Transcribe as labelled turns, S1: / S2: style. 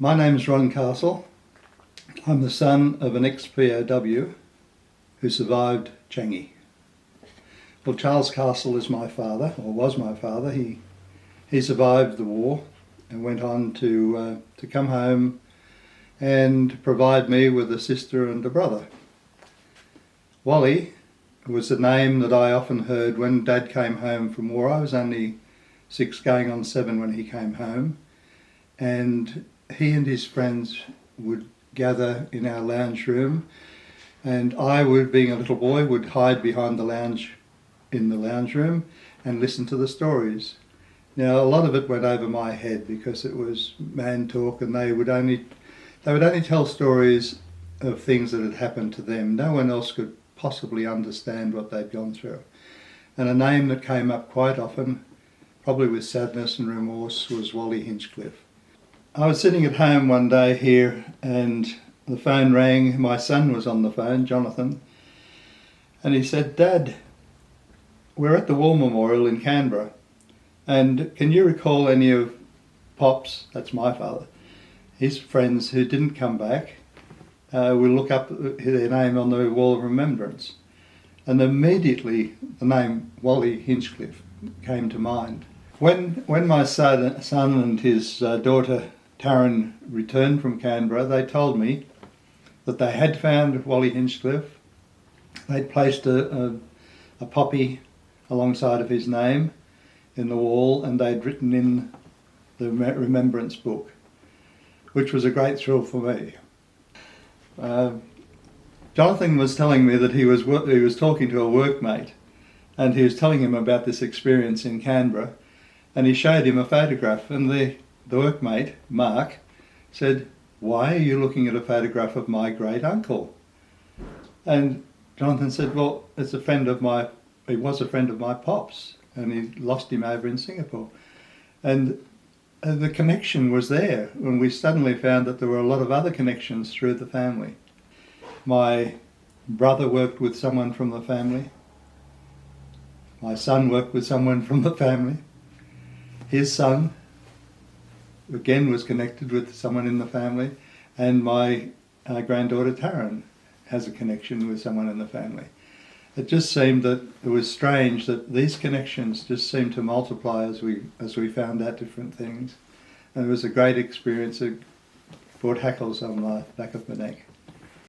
S1: My name's Ron Castle. I'm the son of an ex-POW who survived Changi. Well, Charles Castle is my father, or was my father. He survived the war and went on to come home and provide me with a sister and a brother. Wally was a name that I often heard when Dad came home from war. I was only 6 going on 7 when he came home, and he and his friends would gather in our lounge room, and I would, being a little boy, would hide behind the lounge in the lounge room and listen to the stories. Now, a lot of it went over my head because it was man talk, and they would only tell stories of things that had happened to them. No one else could possibly understand what they'd gone through. And a name that came up quite often, probably with sadness and remorse, was Wally Hinchliff. I was sitting at home one day here and the phone rang. My son was on the phone, Jonathan, and he said, "Dad, we're at the War Memorial in Canberra, and can you recall any of Pop's," that's my father, his friends who didn't come back? We'll look up their name on the Wall of Remembrance." And immediately the name Wally Hinchliff came to mind. When my son and his daughter Taryn returned from Canberra, they told me that they had found Wally Hinchliff. They'd placed a poppy alongside of his name in the wall, and they'd written in the remembrance book, which was a great thrill for me. Jonathan was telling me that he was talking to a workmate, and he was telling him about this experience in Canberra, and he showed him a photograph, and the workmate, Mark, said, "Why are you looking at a photograph of my great uncle?" And Jonathan said, "Well, he was a friend of my pop's, and he lost him over in Singapore." And the connection was there, and we suddenly found that there were a lot of other connections through the family. My brother worked with someone from the family. My son worked with someone from the family. His son, again, was connected with someone in the family, and my granddaughter Taryn has a connection with someone in the family. It just seemed that it was strange that these connections just seemed to multiply as we found out different things. And it was a great experience. It brought hackles on the back of my neck.